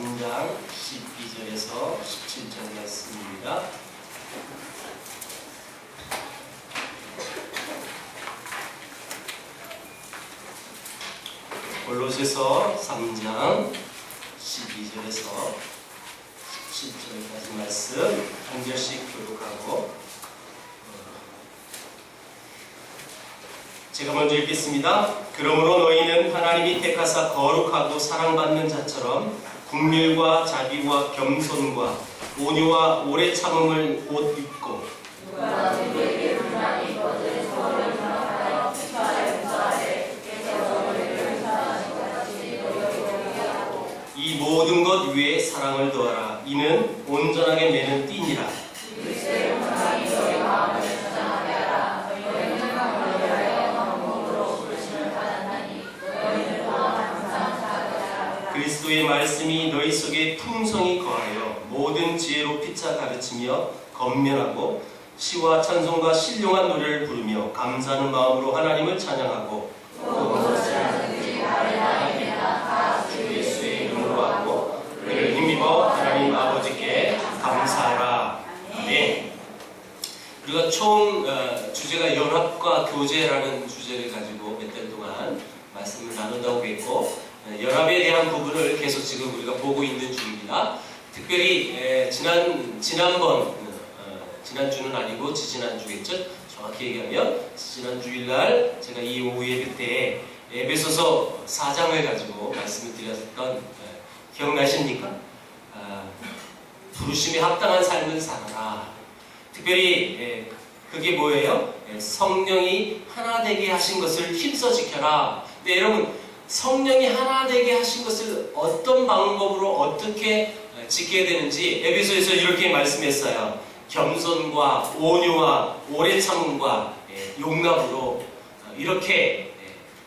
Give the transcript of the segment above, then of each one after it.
3장 12절에서 17절 말씀입니다. 골로새서 3장 12절에서 17절까지 말씀 한 절씩 교독하고 제가 먼저 읽겠습니다. 그러므로 너희는 하나님이 택하사 거룩하고 사랑받는 자처럼 긍휼과 자비와 겸손과 온유와 오래 참음을 옷 입고 누가 누구에게 불만이 있거든 서로를 생각하여 피차에 용서하되 주께서 너희를 용서하신 같이 너희에게 하고 이 모든 것 위에 사랑을 더하라. 이는 온전하게 매는 띠니라. 그리스도의 영광이 너희 마음을 전장하게 하라. 너희는 행함을 위하여 방법으로 부르심을 받았나니 너희는 또한 항상 살아가라. 그리스도의 말씀이 너희 속에 풍성히 거하여 모든 지혜로 피차 가르치며 건면하고 시와 찬송과 신령한 노래를 부르며 감사하는 마음으로 하나님을 찬양하고 무엇을 하든지 다른 하나님이나 다 주 예수의 이름으로 하고 그를 힘입어 하나님 아버지께 감사하라. 아멘. 우리가 총 주제가 연합과 교제라는 주제를 가지고 몇 달 동안 말씀을 나눈다고 했고 연합에 대한 부분을 계속 지금 우리가 보고 있는 중입니다. 특별히 지난주는 아니고 지지난주겠죠. 정확히 얘기하면 지난 주일날 제가 이 오후 예배 때 에베소서 4장을 가지고 말씀을 드렸던 기억나십니까? 부르심에 합당한 삶을 살아라. 특별히 그게 뭐예요? 성령이 하나 되게 하신 것을 힘써 지켜라. 근데 여러분 성령이 하나 되게 하신 것을 어떤 방법으로 어떻게 지켜야 되는지 에베소에서 이렇게 말씀했어요. 겸손과 온유와 오래 참음과 용납으로 이렇게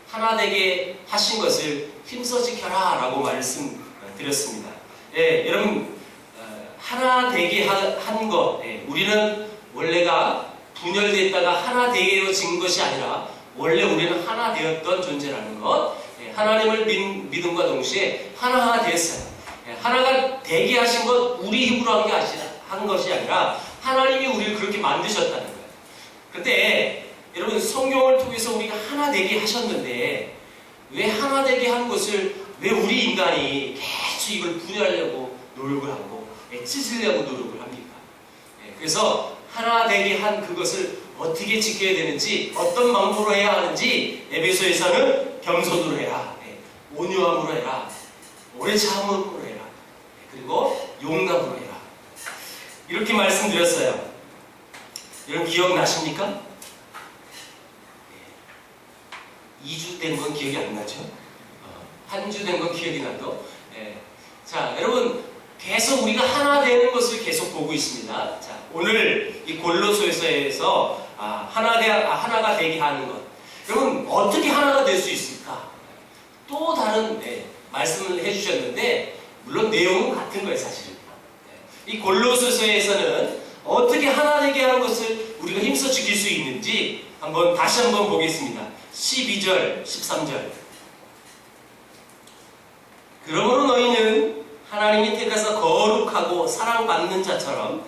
하나 되게 하신 것을 힘써 지켜라 라고 말씀드렸습니다. 여러분 하나 되게 한 것, 우리는 원래가 분열됐다가 하나 되어진 것이 아니라 원래 우리는 하나 되었던 존재라는 것, 하나님을 믿음과 동시에 하나가 되었어요. 하나가 되게 하신 것 우리 힘으로 한 것이 아니라 하나님이 우리를 그렇게 만드셨다는 거예요. 그런데 여러분 성경을 통해서 우리가 하나 되게 하셨는데 왜 하나 되게 한 것을 왜 우리 인간이 계속 이걸 분열하려고 노력을 하고 찢으려고 노력을 합니까? 그래서 하나 되게 한 그것을 어떻게 지켜야 되는지 어떤 방법으로 해야 하는지 에베소에서는 겸손으로 해라, 온유함으로 해라, 오래 참음으로 해라, 그리고 용납으로 해라 이렇게 말씀드렸어요. 여러분 기억나십니까? 2주 된 건 기억이 안 나죠? 한 주 된 건 기억이 나도. 자, 여러분 계속 우리가 하나 되는 것을 계속 보고 있습니다. 자, 오늘 이 골로새서에서 하나가 되게 하는 것. 여러분 어떻게 하나가 될 수 있을까? 또 다른 말씀을 해주셨는데 물론 내용은 같은 거예요, 사실은. 이 골로새서에서는 어떻게 하나 되게 하는 것을 우리가 힘써 지킬 수 있는지 다시 한번 보겠습니다. 12절, 13절. 그러므로 너희는 하나님이 택하사 거룩하고 사랑받는 자처럼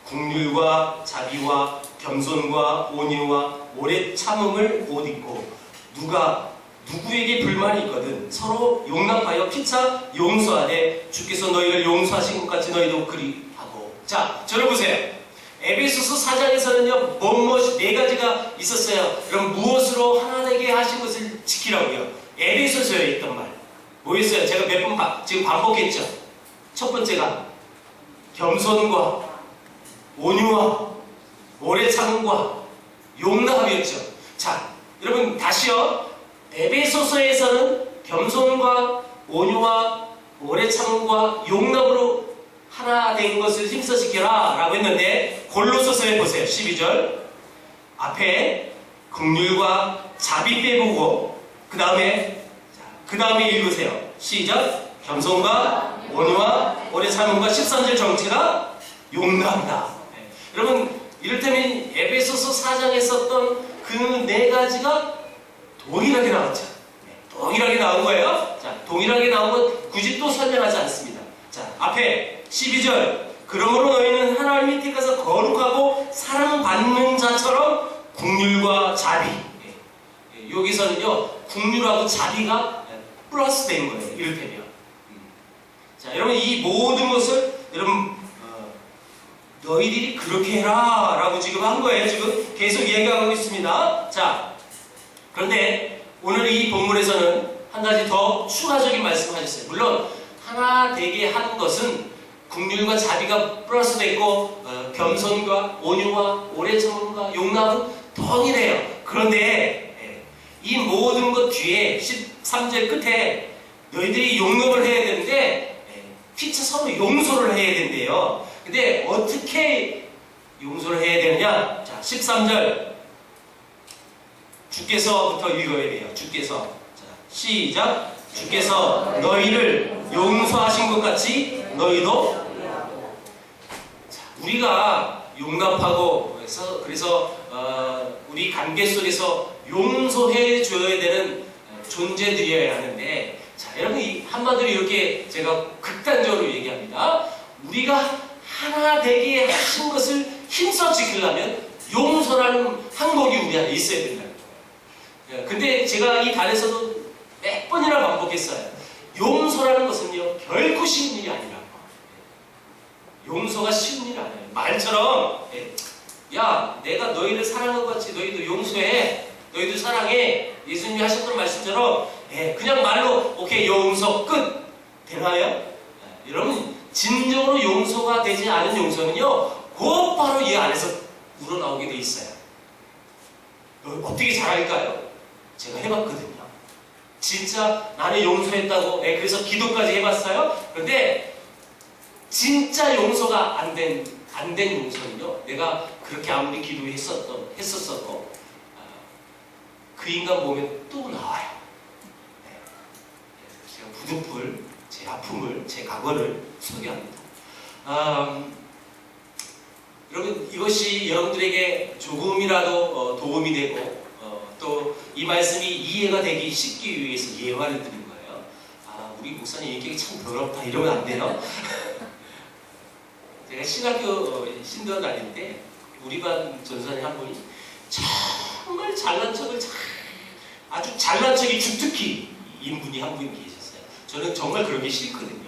긍휼과 자비와 겸손과 온유와 오래 참음을 옷 입고 누구에게 불만이 있거든 서로 용납하여 피차 용서하되 주께서 너희를 용서하신 것 같이 너희도 그리하고. 자, 저를 보세요. 에베소서 4장에서는요 무엇이 네 가지가 있었어요. 그럼 무엇으로 하나 되게 하신 것을 지키라고요. 에베소서에 있던 말 뭐였어요? 제가 몇 번 지금 반복했죠. 첫 번째가 겸손과 온유와 오래 참음과 용납이었죠. 자, 여러분 다시요. 에베소서에서는 겸손과 온유와 오래 참음과 용납으로 하나 된 것을 힘써 지켜라 라고 했는데 골로새서에 보세요. 12절 앞에 긍휼과 자비 빼보고 그 다음에 읽으세요. 시작. 겸손과 온유와 오래 참음과 13절 정체가 용납이다. 여러분 이를테면 에베소서 4장에 썼던 그 네 가지가 동일하게 나왔죠. 동일하게 나온 거예요. 자, 동일하게 나온 건 굳이 또 설명하지 않습니다. 자, 앞에 12절 그러므로 너희는 하나님이 택해서 거룩하고 사랑받는 자처럼 긍휼과 자비. 여기서는요 긍휼하고 자비가 플러스 된 거예요. 이를테면 자 여러분 이 모든 것을 여러분 너희들이 그렇게 해라 라고 지금 한 거예요. 지금 계속 이야기하고 있습니다. 자 그런데 오늘 이 본문에서는 한 가지 더 추가적인 말씀을 하셨어요. 물론 하나 되게 한 것은 긍휼과 자비가 플러스 됐고 겸손과 온유와 오래 참음과 용납은 동일해요. 그런데 이 모든 것 뒤에 13절 끝에 너희들이 용납을 해야 되는데 피차 서로 용서를 해야 된대요. 근데 어떻게 용서를 해야 되느냐? 자 13절 주께서부터 읽어야 돼요. 주께서 자, 시작 주께서 너희를 용서하신 것 같이 너희도 우리가 용납하고 그래서 우리 관계 속에서 용서해 줘야 되는 존재들이어야 하는데 자 여러분 한마디로 이렇게 제가 극단적으로 얘기합니다. 우리가 하나 되게 하신 것을 힘써 지키려면 용서라는 항목이 우리 안에 있어야 된다는 거예요. 근데 제가 이 단에서도 몇 번이나 반복했어요. 용서라는 것은요 결코 쉬운 일이 아니라고. 용서가 쉬운 일이 아니에요. 말처럼 야 내가 너희를 사랑한 것 같이 너희도 용서해. 너희도 사랑해. 예수님이 하셨던 말씀처럼 그냥 말로 오케이 용서 끝 되나요? 여러분 진정으로 용서가 되지 않은 용서는요 곧바로 이 안에서 우러나오게 돼 있어요. 어떻게 잘할까요? 제가 해봤거든요. 진짜 나는 용서했다고 그래서 기도까지 해봤어요. 그런데 진짜 용서가 안 된 용서는요 내가 그렇게 아무리 했었어도 그 인간 보면 또 나와요. 제가 부득불 제 아픔을 제 과거를 소개합니다. 여러분 이것이 여러분들에게 조금이라도 도움이 되고 또 이 말씀이 이해가 되기 쉽기 위해서 예화를 드린 거예요. 우리 목사님 얘기가 참 더럽다 이러면 안 돼요. 제가 신학교 신도원 다닐 때 우리 반 전선에 한 분이 정말 잘난 척을 아주 잘난 척이 주특기 인분이 한 분 계셨어요. 저는 정말 그런 게 싫거든요.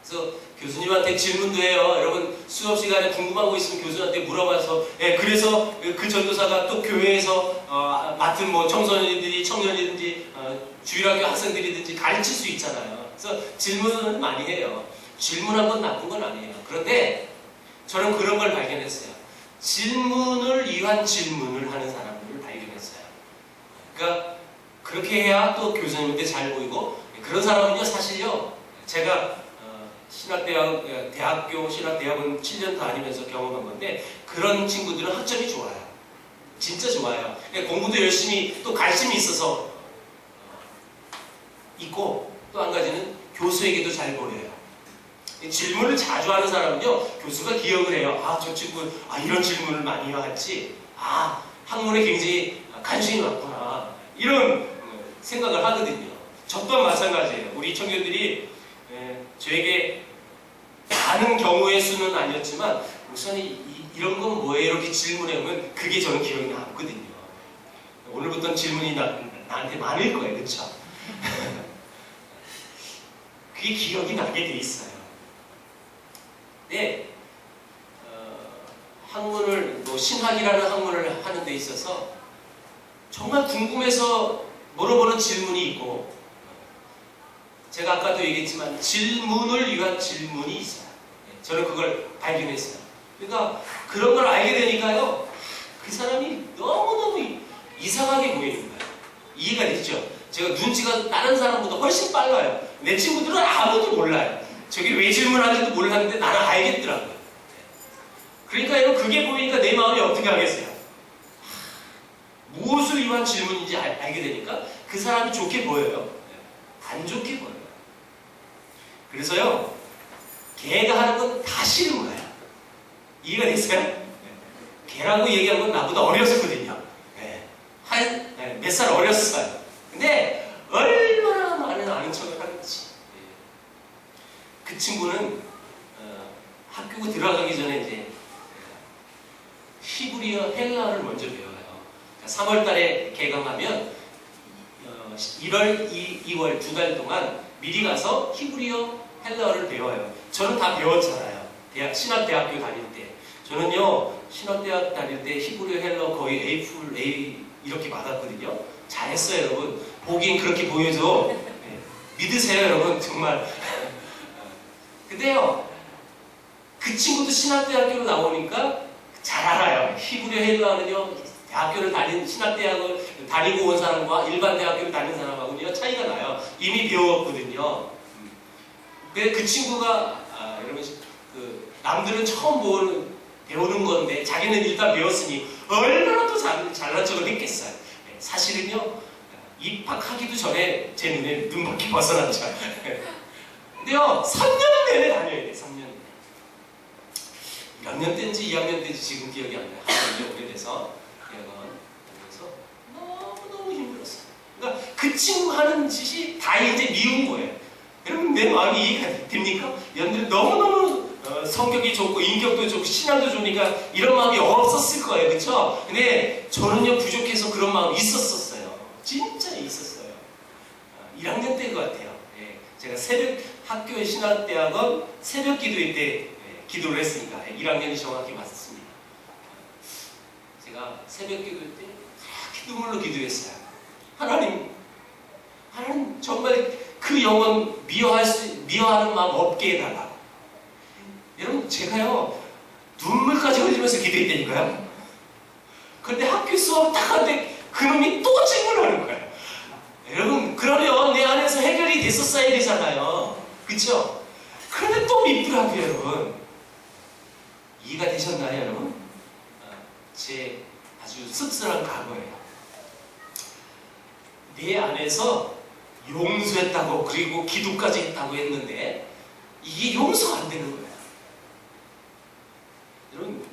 그래서 교수님한테 질문도 해요. 여러분 수업 시간에 궁금한 거 있으면 교수한테 물어봐서 그래서 그 전도사가 또 교회에서 맡은 뭐 청소년이든지 청년이든지 주일학교 학생들이든지 가르칠 수 있잖아요. 그래서 질문을 많이 해요. 질문한 건 나쁜 건 아니에요. 그런데 저는 그런 걸 발견했어요. 질문을 위한 질문을 하는 사람들을 발견했어요. 그러니까 그렇게 해야 또 교수님한테 잘 보이고 그런 사람은요 사실요 제가 대학교 신학대학원 7년 다니면서 경험한 건데 그런 친구들은 학점이 좋아요. 진짜 좋아요. 공부도 열심히 또 관심이 있어서 있고 또 한 가지는 교수에게도 잘 보여요. 질문을 자주 하는 사람은요 교수가 기억을 해요. 저 친구 이런 질문을 많이 해왔지. 학문에 굉장히 관심이 많구나 이런 생각을 하거든요. 저 또한 마찬가지예요. 우리 청년들이 저에게 많은 경우의 수는 아니었지만 목사님 이런 건 뭐예요? 이렇게 질문해오면 그게 저는 기억이 남거든요. 오늘부터는 질문이 나한테 많을 거예요. 그렇죠? 그게 기억이 나게 돼 있어요. 네, 학문을 신학이라는 학문을 하는 데 있어서 정말 궁금해서 물어보는 질문이 있고 제가 아까도 얘기했지만 질문을 위한 질문이 있어요. 저는 그걸 발견했어요. 그러니까 그런 걸 알게 되니까요 그 사람이 너무너무 이상하게 보이는 거예요. 이해가 되시죠? 제가 눈치가 다른 사람보다 훨씬 빨라요. 내 친구들은 아무도 몰라요. 저게 왜 질문하는지도 몰랐는데 나는 알겠더라고요. 그러니까 여러분 그게 보이니까 내 마음이 어떻게 하겠어요? 무엇을 위한 질문인지 알게 되니까 그 사람이 좋게 보여요. 안 좋게 보여요. 그래서요 걔가 하는 건 다 싫은 거예요. 이해가 됐어요? 걔라고 얘기한 건 나보다 어렸었거든요. 한 몇 살 어렸어요. 근데 얼마나 많은 아는 척을 하는지 그 친구는 학교 들어가기 전에 이제 히브리어 헬라어를 먼저 배워요. 3월 달에 개강하면 1월, 2월 2달 동안 미리 가서 히브리어 헬라어를 배워요. 저는 다 배웠잖아요. 신학대학교 다닐 때. 저는요, 신학대학 다닐 때 히브리어 헬라어 거의 A 이렇게 받았거든요. 잘했어요, 여러분. 보기엔 그렇게 보여도 네, 믿으세요, 여러분. 정말. 근데요, 그 친구도 신학대학교로 나오니까 잘 알아요. 히브리어 헬라어는요, 대학교를 신학대학을 다니고 온 사람과 일반 대학교를 다닌 사람하고는요, 차이가 나요. 이미 배웠거든요. 그 친구가, 여러분, 남들은 처음 배우는 건데, 자기는 일단 배웠으니, 얼마나 또 잘난 척을 했겠어요. 사실은요, 입학하기도 전에 제 눈에 눈밖에 벗어났죠. 근데요, 3년 내내 다녀야 돼, 3년 내내. 1학년 때인지 2학년 때인지 지금 기억이 안 나요. 한번 오래돼서. 그래서 너무너무 힘들었어요. 그러니까 그 친구 하는 짓이 다 이제 미운 거예요. 여러분, 내 마음이 이해가 됩니까? 여러분들 너무너무 성격이 좋고 인격도 좋고 신앙도 좋으니까 이런 마음이 없었을 거예요. 그쵸? 근데 저는요, 부족해서 그런 마음이 있었어요. 진짜 있었어요. 1학년 때인 것 같아요. 예, 제가 학교의 신학대학원 새벽 기도회 때 기도를 했으니까 1학년이 정확히 맞습니다. 제가 새벽 기도회 때 눈물로 기도했어요. 하나님 정말 그 영혼 미워하는 마음 없게 해달라. 여러분, 제가요, 눈물까지 흘리면서 기도했다니까요. 그런데 학교 수업 딱 하는데 그놈이 또 질문하는 거예요. 여러분, 그러면 내 안에서 해결이 됐었어야 되잖아요. 그쵸? 그런데 또 밉더라고요, 여러분. 이해가 되셨나요, 여러분? 제 아주 씁쓸한 과거예요. 내 안에서 용서했다고, 그리고 기도까지 했다고 했는데 이게 용서가 안 되는 거예요. 여러분,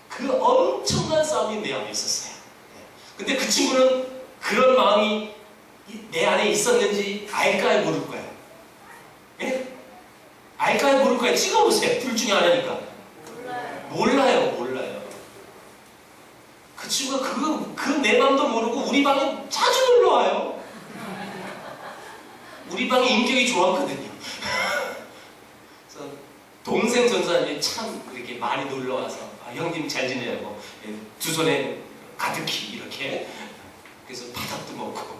그 엄청난 싸움이 내 안에 있었어요. 근데 그 친구는 그런 마음이 내 안에 있었는지 알까요, 모를까요? 예? 알까요, 모를까요? 찍어보세요. 둘 중에 하나니까. 몰라요. 그 친구가 그 내 맘도 모르고 우리 방에 자주 놀러와요. 우리 방에 인격이 좋았거든요. 그래서 동생 전사님이 참 이렇게 많이 놀러와서 형님 잘 지내냐고 두 손에 가득히 이렇게 그래서 바닥도 먹고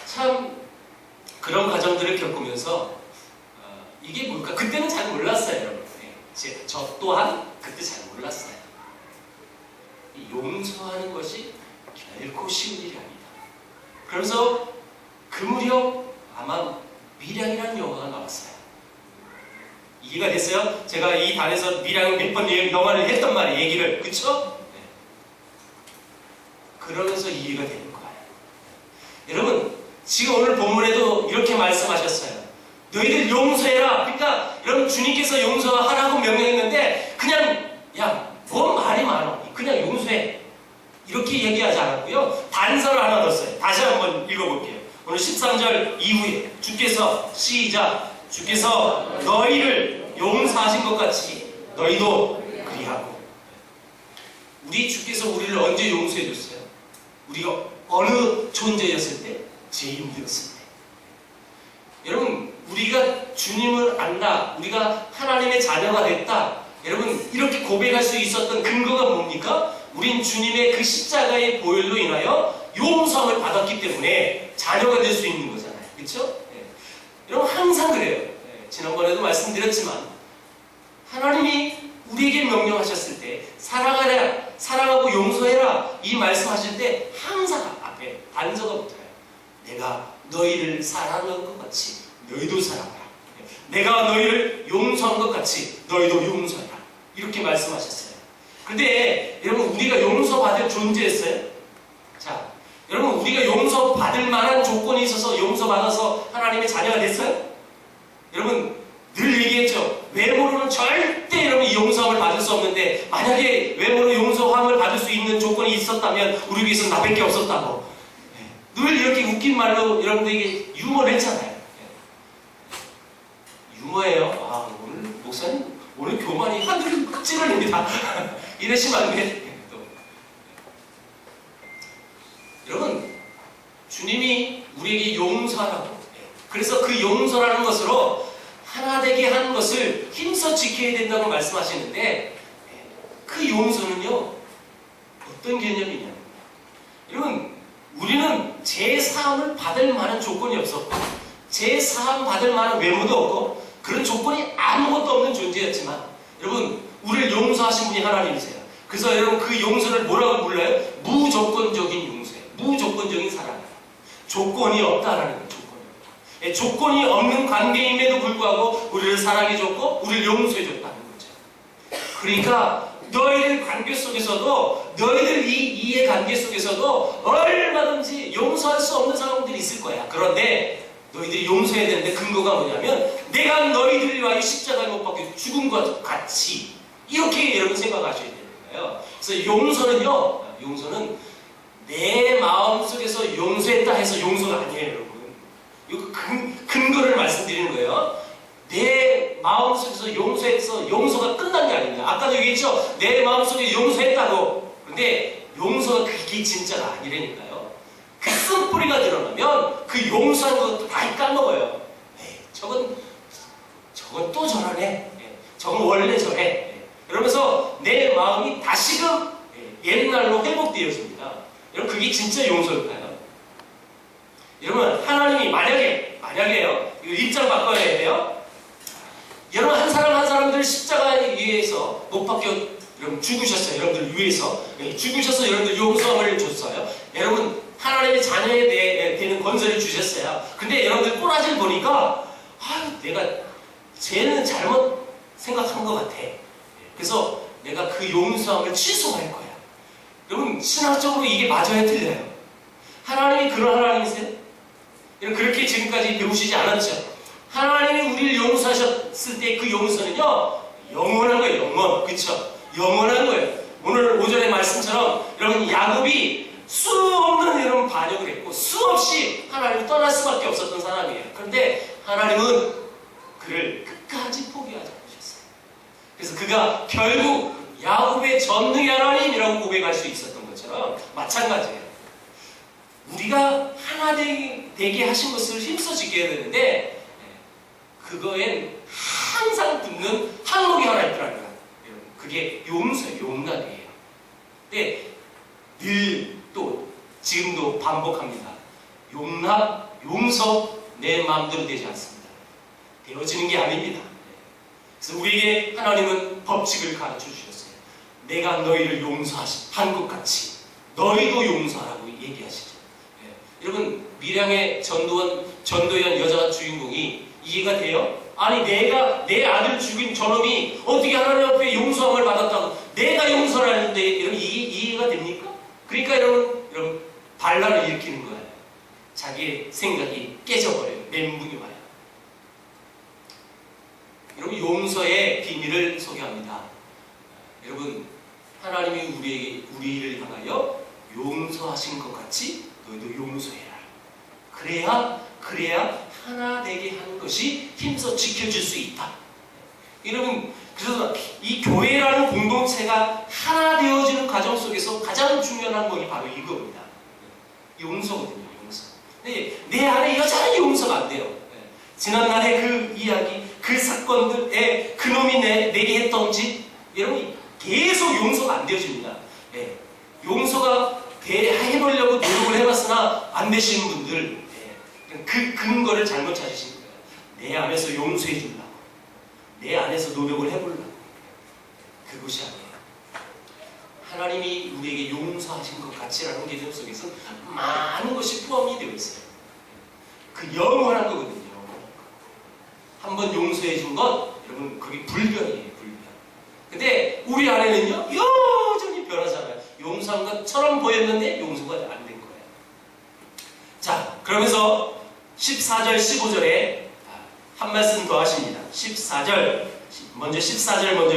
참 그런 과정들을 겪으면서 이게 뭘까? 그때는 잘 몰랐어요, 여러분. 저 또한 그때 잘 몰랐어요. 용서하는 것이 결코 쉬운 일이 아니다. 그러면서 그 무렵 아마 미량이라는 영화가 나왔어요. 이해가 됐어요? 제가 이 단에서 미량을 몇 번 영화를 했단 말이에요. 얘기를. 그쵸? 네. 그러면서 이해가 되는 거예요. 여러분, 지금 오늘 본문에도 이렇게 말씀하셨어요. 너희들 용서해라. 그러니까 여러분, 주님께서 용서하라고 명령했는데 그냥 뭔 말이 많아. 그냥 용서해. 이렇게 얘기하지 않았고요. 단서를 하나 넣었어요. 다시 한번 읽어볼게요. 오늘 13절 이후에 주께서 주께서 너희를 용서하신 것 같이 너희도 그리하고. 우리 주께서 우리를 언제 용서해 줬어요? 우리가 어느 존재였을 때? 죄인이었을 때. 여러분, 우리가 주님을 안다, 우리가 하나님의 자녀가 됐다, 여러분, 이렇게 고백할 수 있었던 근거가 뭡니까? 우린 주님의 그 십자가의 보혈로 인하여 용서함을 받았기 때문에 자녀가 될 수 있는 거잖아요. 그렇죠? 네. 여러분, 항상 그래요. 네. 지난번에도 말씀드렸지만 하나님이 우리에게 명령하셨을 때 사랑하라, 사랑하고 용서해라 이 말씀하실 때 항상 앞에 단서가 붙어요. 내가 너희를 사랑한 것 같이 너희도 사랑하라. 내가 너희를 용서한 것 같이 너희도 용서해라. 이렇게 말씀하셨어요. 근데 여러분, 우리가 용서받을 존재였어요? 자, 여러분, 우리가 용서받을 만한 조건이 있어서 용서받아서 하나님의 자녀가 됐어요? 여러분, 늘 얘기했죠. 외모로는 절대 여러분 이 용서함을 받을 수 없는데 만약에 외모로 용서함을 받을 수 있는 조건이 있었다면 우리 위해서는 나밖에 없었다고. 늘 이렇게 웃긴 말로 여러분들에게 유머를 했잖아요. 유머예요. 오늘 목사님 오늘 교만이 하늘을 찌르립니다. 이러시면 안 돼. 또. 여러분, 주님이 우리에게 용서하라고. 그래서 그 용서라는 것으로 하나 되게 하는 것을 힘써 지켜야 된다고 말씀하시는데, 그 용서는요 어떤 개념이냐? 여러분, 우리는 제 사함을 받을 만한 조건이 없었고, 제 사함 받을 만한 외모도 없고, 그런 조건이 아무것도 없는 존재였지만, 여러분, 우리를 용서하신 분이 하나님이세요. 그래서 여러분, 그 용서를 뭐라고 불러요? 무조건적인 용서예요. 무조건적인 사랑이에요. 조건이 없다라는 거예요. 조건이 없는 관계임에도 불구하고 우리를 사랑해줬고 우리를 용서해줬다는 거죠. 그러니까 너희들 관계 속에서도, 너희들 이 이해 관계 속에서도 얼마든지 용서할 수 없는 상황들이 있을 거야. 그런데 너희들이 용서해야 되는데 근거가 뭐냐면, 내가 너희들을 위하여 십자가에 못 박혀 죽은 것 같이, 이렇게 여러분 생각하셔야 되는 거예요. 그래서 용서는 내 마음속에서 용서했다 해서 용서가 아니에요, 여러분. 이거 근거를 말씀드리는 거예요. 내 마음속에서 용서해서 용서가 끝난 게 아닙니다. 아까도 얘기했죠? 내 마음속에 용서했다고. 근데 용서가 그게 진짜가 아니라니까요. 그 쓴뿌리가 드러나면 그 용서한 것도 다 까먹어요. 저건 또 저러네. 저건 원래 저래. 이러면서 내 마음이 다시금 옛날로 회복되어집니다. 여러분, 그게 진짜 용서일까요? 여러분, 하나님이 만약에요, 이거 입장 바꿔야 돼요. 여러분, 한 사람들 십자가에 의해서 못 박혀 여러분 죽으셨어요. 여러분들 위해서 죽으셔서 여러분들 용서함을 줬어요. 여러분, 하나님의 자녀에 되는 권세를 주셨어요. 근데 여러분들 꼬라지를 보니까 내가 쟤는 잘못 생각한 것 같아. 그래서 내가 그 용서함을 취소할 거야. 여러분, 신학적으로 이게 맞아야 틀려요. 하나님이 그런 하나님이세요? 그렇게 지금까지 배우시지 않았죠? 하나님이 우리를 용서하셨을 때 그 용서는요, 영원한 거예요. 영원. 그쵸? 영원한 거예요. 오늘 오전의 말씀처럼 여러분, 야곱이 수 없는 여러분 반역을 했고 수없이 하나님을 떠날 수밖에 없었던 사람이에요. 그런데 하나님은 그를 끝까지 포기하지 않으셨어요. 그래서 그가 결국 야곱의 전능의 하나님이라고 고백할 수 있었던 것처럼 마찬가지예요. 우리가 하나 되게 하신 것을 힘써 지켜야 되는데, 그거엔 항상 붙는 항목이 하나 있더라고요. 그게 용서예요. 용납이에요. 근데 늘 또 지금도 반복합니다. 용납, 용서 내 마음대로 되지 않습니다. 되어지는 게 아닙니다. 그래서 우리에게 하나님은 법칙을 가르쳐 주셨어요. 내가 너희를 용서한 것 같이 너희도 용서하라고 얘기하시죠. 여러분, 밀양의 전도연 여자 주인공이 이해가 돼요? 아니, 내가 내 아들 죽인 저놈이 어떻게 하나님 앞에 용서함을 받았다고, 내가 용서를 하는데, 여러분, 이해가 됩니까? 그러니까 여러분 반란을 일으키는 거예요. 자기의 생각이 깨져버려요. 멘붕이 와요. 여러분, 용서의 비밀을 소개합니다. 여러분, 하나님이 우리를 향하여 용서하신 것 같이 너희도 용서해라. 그래야 하나 되게 하는 것이 힘써 지켜질 수 있다. 여러분, 그래서 이 교회라는 공동체가 하나 되어지는 과정 속에서 가장 중요한 항목이 바로 이겁니다. 용서거든요. 용서. 근데 내 안에 여전히 용서가 안 돼요. 지난날의 그 이야기, 그 사건들에 그놈이 내게 했던 짓, 여러분, 계속 용서가 안 되어집니다. 용서가 해보려고 노력을 해봤으나 안 되시는 분들, 그 근거를 잘못 찾으신 거예요. 내 안에서 용서해 주려고, 내 안에서 노력을 해보려고. 그것이 아니에요. 하나님이 우리에게 용서하신 것 같이라는 개념 속에서 많은 것이 포함이 되어 있어요. 그 영원한 거거든요. 한번 용서해 준 것, 여러분, 그게 불변이에요. 불변. 근데 우리 안에는요, 여전히 변하잖아요. 용서한 것처럼 보였는데 용서가 안 된 거예요. 자, 그러면서 14절, 15절에 한 말씀 더 하십니다. 14절 먼저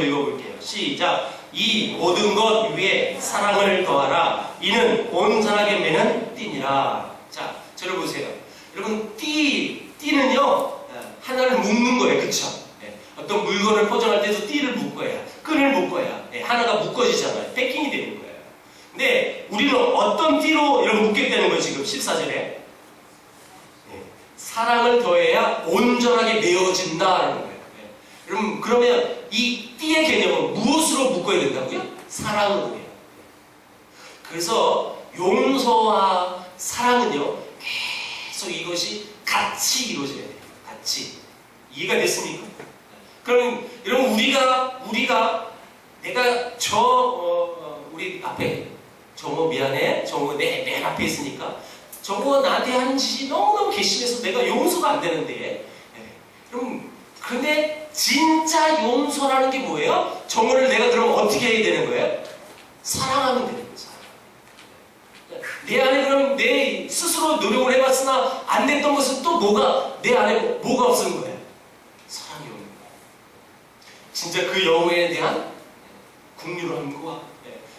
읽어볼게요. 시작. 이 모든 것 위에 사랑을 더하라. 이는 온전하게 매는 띠니라. 자, 저를 보세요. 여러분, 띠는요, 하나를 묶는 거예요. 그쵸? 예. 어떤 물건을 포장할 때도 띠를 묶어야, 끈을 묶어야 예. 하나가 묶어지잖아요. 패킹이 되는 거예요. 근데 우리는 어떤 띠로 이런 묶겠다는 거예요. 지금 14절에 예. 사랑을 더해야 온전하게 메어진다라는 거예요. 예. 그러면 이 띠의 개념은 무엇으로 묶어야 된다고요? 사랑으로 해요. 그래서 용서와 사랑은요, 계속 이것이 같이 이루어져야 돼요. 같이. 이해가 됐습니까? 그럼 여러분 우리가 내가 우리 앞에 정호 미안해, 정호 맨 앞에 있으니까 정호가 나한테 하는 짓이 너무너무 괘씸해서 내가 용서가 안 되는데 그럼 근데 진짜 용서라는 게 뭐예요? 정호를 내가 그럼 어떻게 해야 되는 거예요? 사랑하면 되는 거예요. 내 안에 그럼 내 스스로 노력을 해봤으나 안 됐던 것은 또 내 안에 뭐가 없는 거예요? 사랑이 없는 거예요. 진짜 그 영혼에 대한 국률함과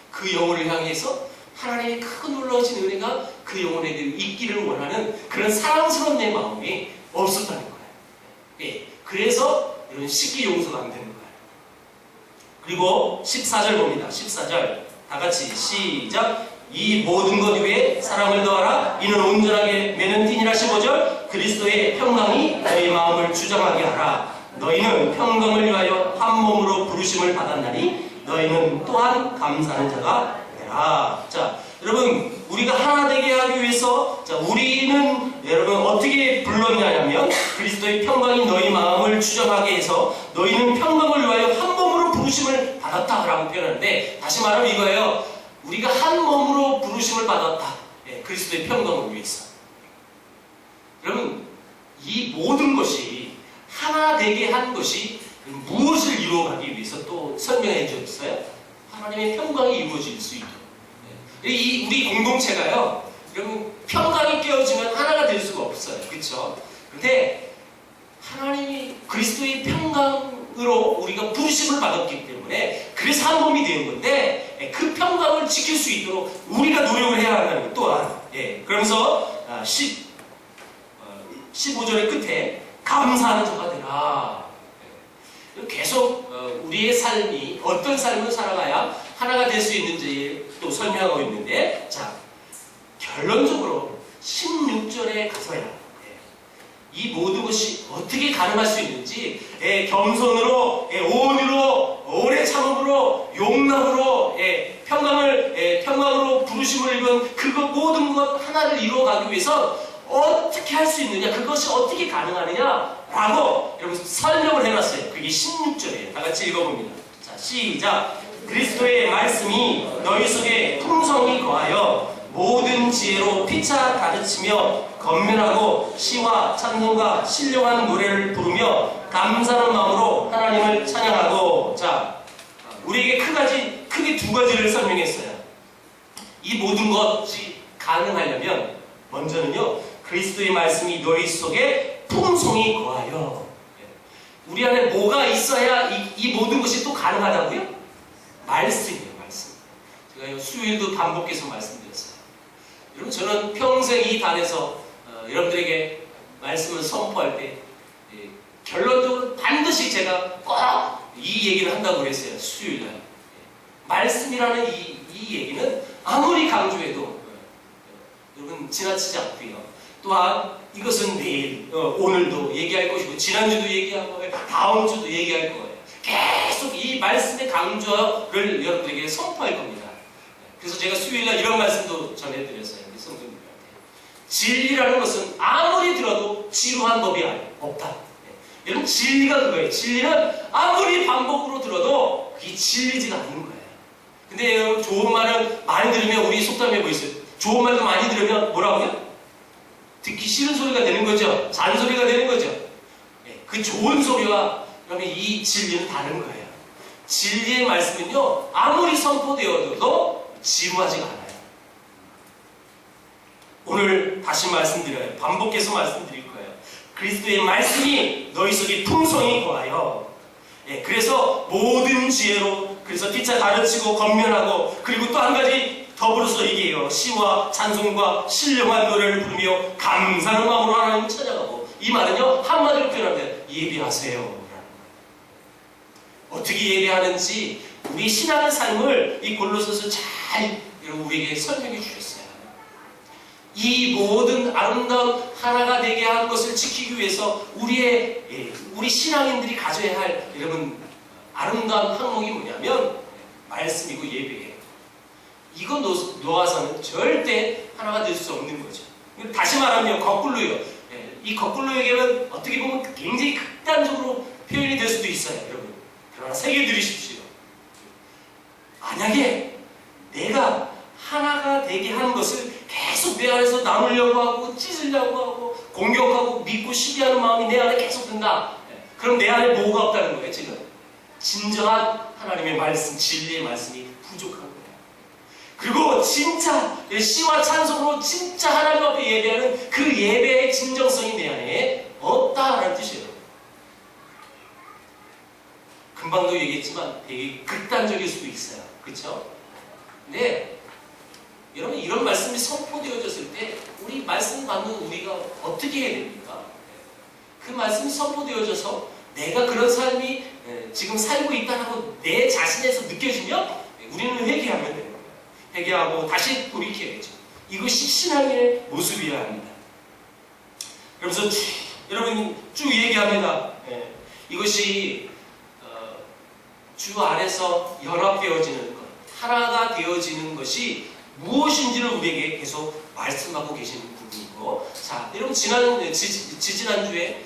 그 영혼을 향해서 하나님의 크고 놀라우신 은혜가 그 영혼에 대해 있기를 원하는 그런 사랑스러운 내 마음이 없었다는 거예요. 예. 그래서 이런 식기 용서가 안 되는 거예요. 그리고 14절 봅니다. 14절 다 같이 시작. 이 모든 것 위에 사랑을 더하라. 이는 온전하게 매는 띠니라. 15절 그리스도의 평강이 너희 마음을 주장하게 하라. 너희는 평강을 위하여 한 몸으로 부르심을 받았나니 너희는 또한 감사하는 자가 되라. 자, 여러분 우리가 하나 되게 하기 위해서 자, 우리는 여러분 어떻게 불렀냐면 그리스도의 평강이 너희 마음을 주장하게 해서 너희는 평강을 위하여 한 몸으로 부르심을 받았다라고 표현하는데 다시 말하면 이거예요. 우리가 한 몸으로 부르심을 받았다. 예, 그리스도의 평강을 위해서. 여러분 이 모든 것이 하나 되게 한 것이 무엇을 이루어가기 위해서 또 설명해 주셨어요? 하나님의 평강이 이루어질 수 있도록. 이 우리 공동체가요. 여러분 평강이 깨어지면 하나가 될 수가 없어요. 그렇죠? 근데 하나님이 그리스도의 평강으로 우리가 부르심을 받았기 때문에 그래서 한 몸이 되는 건데 그 평강을 지킬 수 있도록 우리가 노력을 해야 한다는 것 또한 그러면서 15절의 끝에 감사하는 자가 되라. 계속 우리의 삶이 어떤 삶을 살아가야 하나가 될 수 있는지 또 설명하고 있는데 자 결론적으로 16절에 가서야 이 모든 것이 어떻게 가능할 수 있는지 겸손으로 온유로 오래 참음으로 용납으로 평강으로 부르심을 입은 그것 모든 것 하나를 이루어가기 위해서 어떻게 할 수 있느냐 그것이 어떻게 가능하느냐라고 여러분 설명을 해놨어요. 그게 16절이에요. 다 같이 읽어봅니다. 자 시작. 그리스도의 말씀이 너희 속에 풍성히 거하여 모든 지혜로 피차 가르치며 건면하고 시와 찬송과 신령한 노래를 부르며 감사하는 마음으로 하나님을 찬양하고 자 우리에게 크게 두 가지를 설명했어요. 이 모든 것이 가능하려면 먼저는요 그리스도의 말씀이 너희 속에 풍성히 거하여 우리 안에 뭐가 있어야 이 모든 것이 또 가능하다고요? 말씀이에요. 말씀. 제가 수요일도 반복해서 말씀드렸어요. 여러분 저는 평생 이 단에서 여러분들에게 말씀을 선포할 때 결론적으로 반드시 제가 꼭 이 얘기를 한다고 그랬어요. 수요일날 말씀이라는 이 얘기는 아무리 강조해도 여러분 지나치지 않고요. 또한 이것은 내일 오늘도 얘기할 것이고 지난주도 얘기하고 다음 주도 얘기할 거예요. 계속 이 말씀의 강조를 여러분들에게 선포할 겁니다. 그래서 제가 수요일날 이런 말씀도 전해드렸어요. 성도님들한테. 진리라는 것은 아무리 들어도 지루한 법이 없다. 여러분 진리가 그거예요. 진리는 아무리 반복으로 들어도 그게 진리지가 않는 거예요. 근데 여러분 좋은 말은 많이 들으면 우리 속담에 뭐 있어요? 좋은 말도 많이 들으면 뭐라고요? 듣기 싫은 소리가 되는 거죠. 잔소리가 되는 거죠. 그 좋은 소리와 그러면 이 진리는 다른 거예요. 진리의 말씀은요 아무리 선포되어도 지루하지가 않아요. 오늘 다시 말씀드려요. 반복해서 말씀드릴 거예요. 그리스도의 말씀이 너희 속에 풍성히 거하여 그래서 모든 지혜로 그래서 피차 가르치고 건면하고 그리고 또 한 가지 더불어서 얘기해요. 시와 찬송과 신령한 노래를 부르며 감사하는 마음으로 하나님을 찬양하고 이 말은요, 한마디로 표현하면 예배하세요. 어떻게 예배하는지 우리 신앙의 삶을 이 골로새서 잘 우리에게 설명해 주셨어요. 이 모든 아름다운 하나가 되게 하는 것을 지키기 위해서 우리 신앙인들이 가져야 할 여러분 아름다운 항목이 뭐냐면 말씀이고 예배예요. 이거 놓아서는 절대 하나가 될 수 없는 거죠. 다시 말하면 거꾸로요. 이 거꾸로 얘기하면 어떻게 보면 굉장히 극단적으로 표현이 될 수도 있어요, 여러분. 그러나 새겨들으십시오. 만약에 내가 하나가 되게 하는 것을 계속 내 안에서 나누려고 하고 찢으려고 하고 공격하고 믿고 시기하는 마음이 내 안에 계속 든다. 그럼 내 안에 뭐가 없다는 거예요, 지금? 진정한 하나님의 말씀, 진리의 말씀이 부족한 거예요. 그리고 진짜 시와 찬송으로 진짜 하나님 앞에 예배하는 그 예배의 진정성이 내 안에 없다라는 뜻이에요. 금방도 얘기했지만 되게 극단적일 수도 있어요. 그렇죠? 근데 여러분 이런 말씀이 선포되어졌을 때 우리 말씀 받는 우리가 어떻게 해야 됩니까? 그 말씀이 선포되어져서 내가 그런 삶이 지금 살고 있다고 내 자신에서 느껴지면 우리는 회개하면 되는 거예요. 회개하고 다시 돌이켜야죠. 이것이 신앙의 모습이어야 합니다. 그러면서 여러분 쭉 얘기합니다. 이것이 주 안에서 연합되어지는 것, 하나가 되어지는 것이 무엇인지를 우리에게 계속 말씀하고 계시는 부분이고, 자, 여러분 지지난주에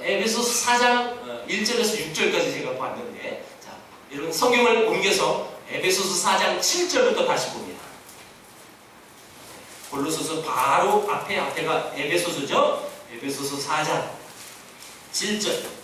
에베소서 4장 1절에서 6절까지 제가 봤는데, 자, 여러분 성경을 옮겨서 에베소서 4장 7절부터 다시 봅니다. 골로새서 바로 앞에가 에베소서죠. 에베소서 4장 7절.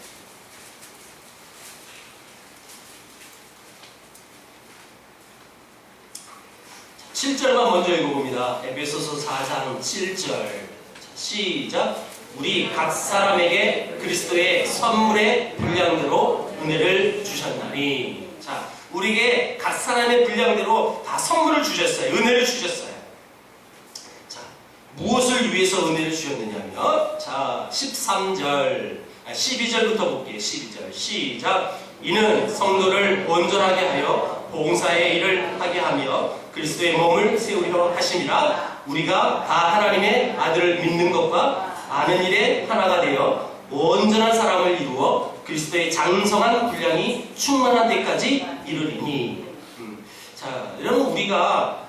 7절만 먼저 읽어봅니다. 에베소서 4장 7절. 시작. 우리 각 사람에게 그리스도의 선물의 분량대로 은혜를 주셨나니. 자, 우리에게 각 사람의 분량대로 다 선물을 주셨어요. 은혜를 주셨어요. 자, 무엇을 위해서 은혜를 주셨느냐면, 자, 12절부터 볼게요. 12절. 시작. 이는 성도를 온전하게 하여 봉사의 일을 하게 하며 그리스도의 몸을 세우려 하심이라. 우리가 다 하나님의 아들을 믿는 것과 아는 일에 하나가 되어 온전한 사람을 이루어 그리스도의 장성한 분량이 충만한 데까지 이르리니. 자, 여러분 우리가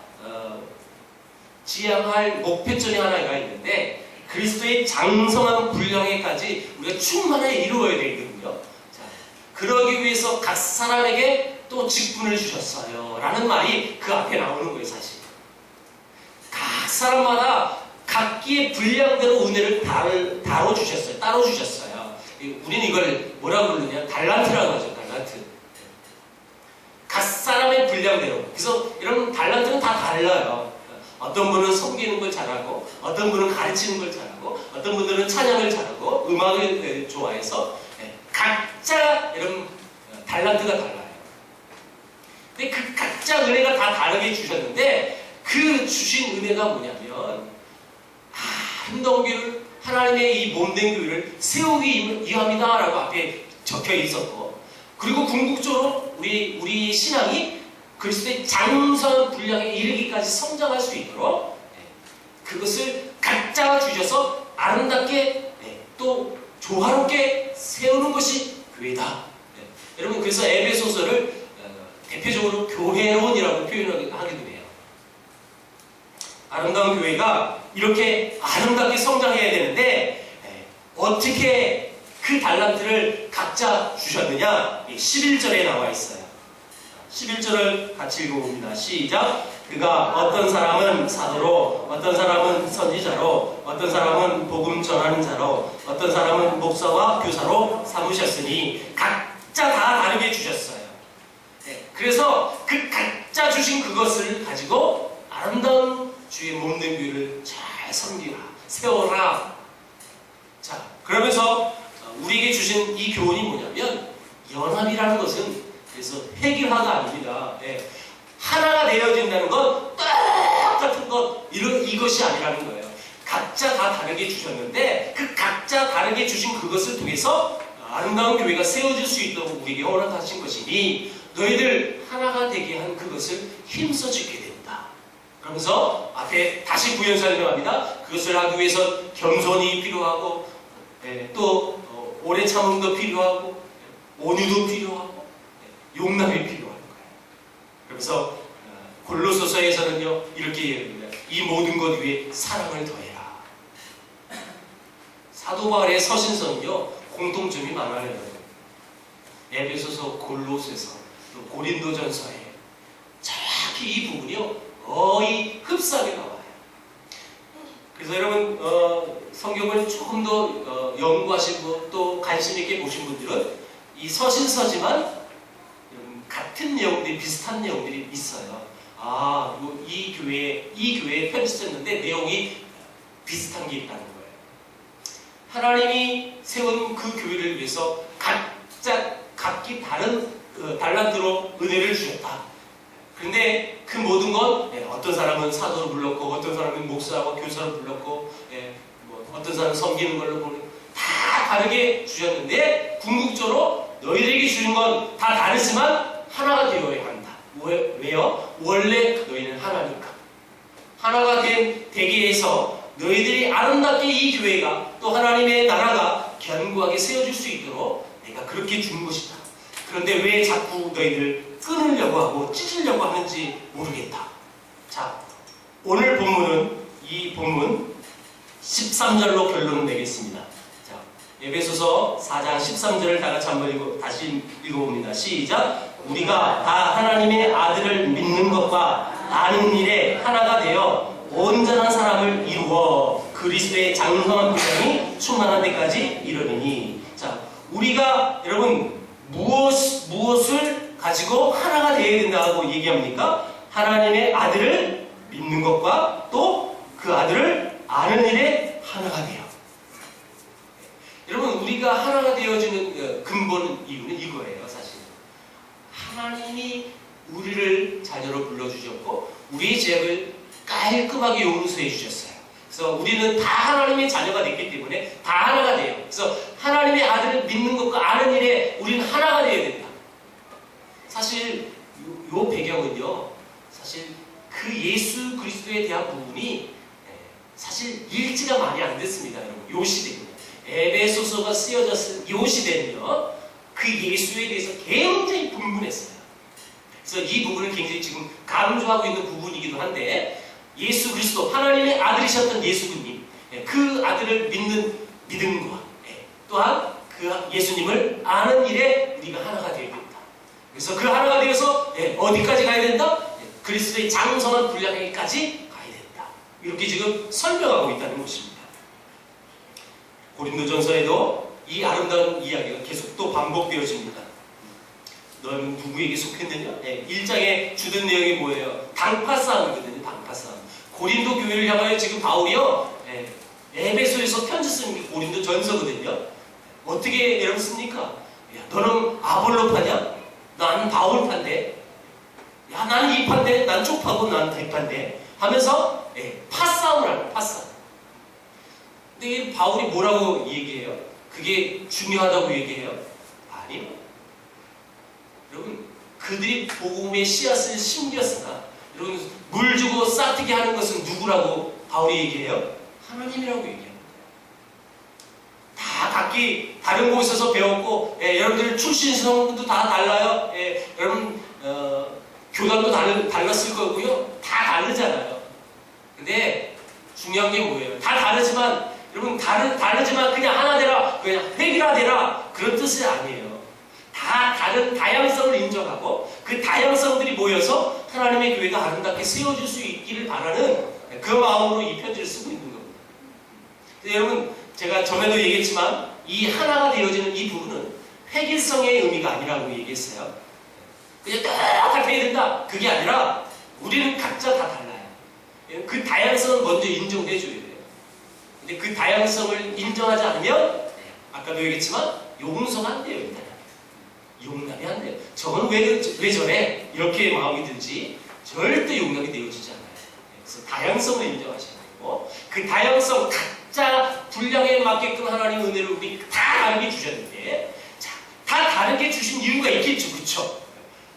지향할 목표점이 하나가 있는데 그리스도의 장성한 분량에까지 우리가 충만하게 이루어야 되거든요. 자, 그러기 위해서 각 사람에게 또 직분을 주셨어요 라는 말이 그 앞에 나오는 거예요. 사실 각 사람마다 각기의 분량대로 은혜를 따로 주셨어요. 우리는 이걸 뭐라고 부르냐, 달란트라고 하죠. 달란트. 각 사람의 분량대로. 그래서 이런 달란트는 다 달라요. 어떤 분은 섬기는 걸 잘하고, 어떤 분은 가르치는 걸 잘하고, 어떤 분들은 찬양을 잘하고, 음악을 좋아해서 각자 이런 달란트가 달라요. 근데 그 각자 은혜가 다 다르게 주셨는데 그 주신 은혜가 뭐냐면 아름다운 교회를, 하나님의 이 몸된 교회를 세우기 위함이다 라고 앞에 적혀 있었고, 그리고 궁극적으로 우리 신앙이 그리스도의 장성 분량에 이르기까지 성장할 수 있도록 그것을 각자 주셔서 아름답게 또 조화롭게 세우는 것이 교회다. 여러분 그래서 에베소서를 대표적으로 교회론이라고 표현하기도 해요. 아름다운 교회가 이렇게 아름답게 성장해야 되는데 어떻게 그 달란트를 각자 주셨느냐? 11절에 나와 있어요. 11절을 같이 읽어봅니다. 시작. 그가 어떤 사람은 사도로, 어떤 사람은 선지자로, 어떤 사람은 복음 전하는 자로, 어떤 사람은 목사와 교사로 삼으셨으니 각자 다 다르게 주셨어요. 그래서 그 각자 주신 그것을 가지고 아름다운 주의 몸된 교회를 잘 섬기라, 세워라. 자, 그러면서 우리에게 주신 이 교훈이 뭐냐면, 연합이라는 것은 그래서 획일화가 아닙니다. 하나가 되어진다는 건 똑같은 것, 이것이 아니라는 거예요. 각자 다 다르게 주셨는데 그 각자 다르게 주신 그것을 통해서 아름다운 교회가 세워질 수 있도록 우리에게 허락하신 것이니 너희들 하나가 되게 한 그것을 힘써 지켜야 된다. 그러면서 앞에 다시 부연 설명합니다. 그것을 하기 위해서 겸손이 필요하고 또 오래 참음도 필요하고 온유도 필요하고 용납이 필요한 거예요. 그래서 골로새서에서는요 이렇게 얘기합니다. 이 모든 것 위에 사랑을 더해라. 사도 바울의 서신서는요 공통점이 많아요. 에베소서, 골로새서, 또 고린도전서에 정확히 이 부분이요 거의 흡사하게 나와요. 그래서 여러분 성경을 조금 더 연구하시고 또 관심 있게 보신 분들은 이 서신서지만 같은 내용들이 비슷한 내용들이 있어요. 이 교회에 편집됐는데 내용이 비슷한 게 있다는 거예요. 하나님이 세운 그 교회를 위해서 각기 다른 달란트로 은혜를 주셨다. 그런데 그 모든 건 어떤 사람은 사도로 불렀고 어떤 사람은 목사하고 교사로 불렀고 어떤 사람은 섬기는 걸로 보는 다 다르게 주셨는데 궁극적으로 너희들에게 주는 건 다 다르지만 하나가 되어야 한다. 왜요? 원래 너희는 하나니까. 하나가 되게 해서 너희들이 아름답게 이 교회가 또 하나님의 나라가 견고하게 세워질 수 있도록 내가 그렇게 준 것이다. 그런데 왜 자꾸 너희들 끊으려고 하고 찢으려고 하는지 모르겠다. 자, 오늘 본문은 이 본문 13절로 결론을 내겠습니다. 자, 에베소서 4장 13절을 다 같이 한번 다시 읽어봅니다. 시작! 우리가 다 하나님의 아들을 믿는 것과 아는 일에 하나가 되어 온전한 사람을 이루어 그리스도의 장성한 분량이 충만한 데까지 이르느니. 자, 우리가 여러분 무엇을 가지고 하나가 되어야 된다고 얘기합니까? 하나님의 아들을 믿는 것과 또 그 아들을 아는 일에 하나가 돼요. 여러분 우리가 하나가 되어지는 근본 이유는 이거예요. 사실 하나님이 우리를 자녀로 불러주셨고 우리의 죄악을 깔끔하게 용서해 주셨어요. 그래서 우리는 다 하나님의 자녀가 됐기 때문에 다 하나가 돼요. 그래서 하나님의 아들을 믿는 것과 아는 일에 우리는 하나가 되어야 된다. 사실 요 배경은요, 사실 그 예수 그리스도에 대한 부분이 사실 일치가 많이 안 됐습니다. 여러분, 요 시대는 에베소서가 쓰여졌을 요 시대는요, 그 예수에 대해서 굉장히 분분했어요. 그래서 이 부분을 굉장히 지금 강조하고 있는 부분이기도 한데, 예수 그리스도 하나님의 아들이셨던 예수님, 그 아들을 믿는 믿음과 또한 그 예수님을 아는 일에 우리가 하나가 되어야 된다. 그래서 그 하나가 되어서 어디까지 가야 된다? 그리스도의 장성한 분량에까지 가야 된다. 이렇게 지금 설명하고 있다는 것입니다. 고린도전서에도 이 아름다운 이야기가 계속 또 반복되어집니다. 너는 누구에게 속했느냐? 1장에 주된 내용이 뭐예요? 당파 싸움이거든요. 당파 싸움. 고린도 교회를 향하여 지금 바울이요, 에베소에서 편지 쓰는 게 고린도 전서거든요. 어떻게 여러분 씁니까? 야, 너는 아볼로파냐? 난 바울파인데. 야, 나는 이 파인데, 난 쪽파고 난 대파인데. 하면서 파싸움을 하는 파싸움. 근데 이 바울이 뭐라고 얘기해요? 그게 중요하다고 얘기해요? 아니요. 여러분, 그들이 복음의 씨앗을 심겼으나 여러분, 물 주고 싹트게 하는 것은 누구라고 바울이 얘기해요? 하나님이라고 얘기합니다. 다 각기 다른 곳에서 배웠고, 여러분들 출신 성도 다 달라요. 여러분 교단도 달랐을 거고요. 다 다르잖아요. 근데 중요한 게 뭐예요? 다 다르지만 여러분 다르지만 그냥 하나 되라, 그냥 획일화 되라, 그런 뜻이 아니에요. 다 다른 다양성을 인정하고 그 다양성들이 모여서 하나님의 교회가 아름답게 세워질 수 있기를 바라는 그 마음으로 이 편지를 쓰고 있는 겁니다. 여러분, 제가 전에도 얘기했지만 이 하나가 되어지는 이 부분은 획일성의 의미가 아니라고 얘기했어요. 그냥 똑같아야 된다, 그게 아니라 우리는 각자 다 달라요. 그 다양성을 먼저 인정해 줘야 돼요. 근데 그 다양성을 인정하지 않으면 아까도 얘기했지만 용서가 안 돼요. 일단 용납이 안 돼요. 저건 왜 저래? 이렇게 마음이 들지 절대 용납이 되어지지 않아요. 그래서 다양성을 인정하셔야 되고, 그 다양성 각자 분량에 맞게끔 하나님 은혜를 우리 다 다르게 주셨는데, 자, 다 다르게 주신 이유가 있겠죠, 그쵸?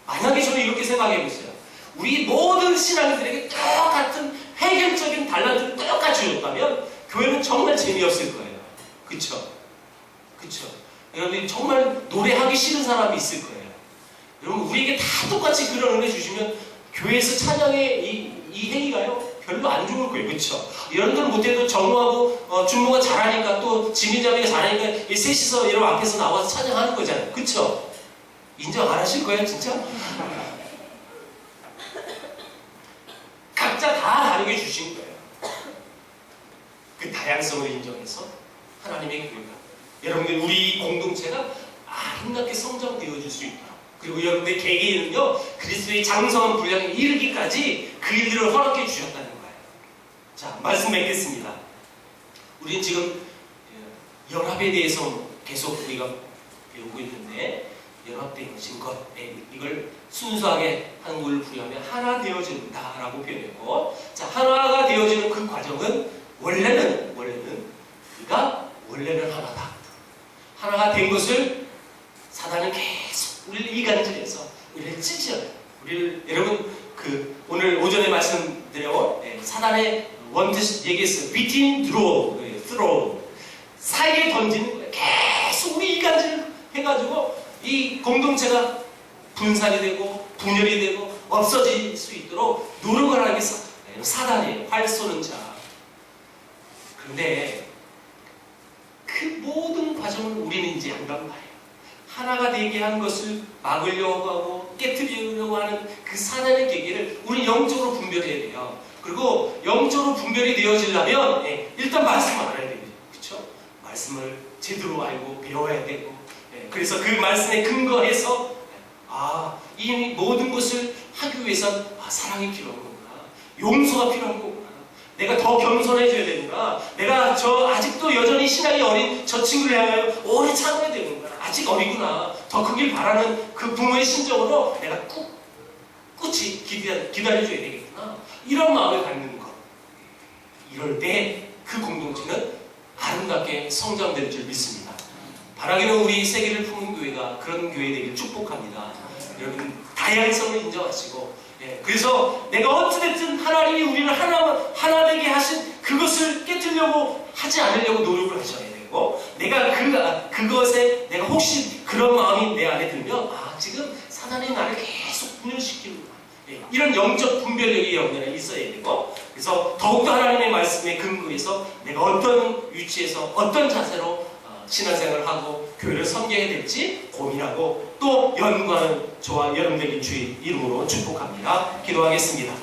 만약에 저는 이렇게 생각해 보세요. 우리 모든 신앙인들에게 똑같은 해결적인 달란트를 똑같이 줬다면 교회는 정말 재미없을 거예요. 그쵸? 그쵸? 여러분이 정말 노래하기 싫은 사람이 있을 거예요. 여러분, 우리에게 다 똑같이 그런 은혜 주시면 교회에서 찬양의 이 행위가요, 별로 안 좋을 거예요. 그쵸? 여러분들 못해도 정우하고 준모가 잘하니까, 또 지민자매가 잘하니까 이 셋이서 여러분 앞에서 나와서 찬양하는 거잖아요. 그쵸? 인정 안 하실 거예요, 진짜? 각자 다 다르게 주신 거예요. 그 다양성을 인정해서 하나님의 교회가, 여러분들 우리 공동체가 아름답게 성장되어질 수 있도록, 그리고 여러분의 개개인은요 그리스도의 장성한 분량에 이르기까지 그 일들을 허락해 주셨다는 거예요. 자, 말씀 맺겠습니다. 우리는 지금 연합에 대해서 계속 우리가 배우고 있는데, 연합되어진 것, 이걸 순수하게 한국을 부여하면 하나 되어진다라고 표현했고, 자, 하나가 되어지는 그 과정은 원래는 하나다. 하나가 된 것을 사단은 계속 우리를 이간질해서 우리를 찢어요. 여러분 오늘 오전에 말씀드려 사단의 원뜻 얘기했어요. beating, throw 사이에 던지는 거예요. 계속 우리 이간질 해가지고 이 공동체가 분산이 되고 분열이 되고 없어질 수 있도록 노력을 하기 위해서 사단이에요. 활 쏘는 자. 그런데 그 모든 과정을 우리는 이제 안 간다예요. 하나가 되게 한 것을 막으려고 하고 깨트리려고 하는 그 사단의 계기를 우리 영적으로 분별해야 돼요. 그리고 영적으로 분별이 되어지려면 일단 말씀을 알아야 됩니다. 그렇죠? 말씀을 제대로 알고 배워야 되고, 그래서 그 말씀에 근거해서 이 모든 것을 하기 위해선 사랑이 필요한 거구나, 용서가 필요한 거구나, 내가 더 겸손해져야 되는구나, 내가 아직도 여전히 신앙이 어린 저 친구를 향하여 오래 참아야 되는구나, 아직 어리구나, 더 크길 바라는 그 부모의 심정으로 내가 꿋꿋이 기다려줘야 되겠구나, 이런 마음을 갖는 것. 이럴 때 그 공동체는 아름답게 성장될 줄 믿습니다. 바라기는 우리 세계를 품은 교회가 그런 교회 되길 축복합니다. 여러분, 다양성을 인정하시고, 그래서 내가 어찌됐든 하나님이 우리를 하나 되게 하신 그것을 깨뜨리려고 하지 않으려고 노력을 하셔야 되고, 내가 그것에 내가 혹시 그런 마음이 내 안에 들면 지금 사단이 나를 계속 분열시키는구나, 이런 영적 분별력이 여러분에게 있어야 되고, 그래서 더욱더 하나님의 말씀에 근거해서 내가 어떤 위치에서 어떤 자세로 신앙생활을 하고 교회를 섬겨야 될지 고민하고 또 연구하는 저와 여러분들의 주의 이름으로 축복합니다. 기도하겠습니다.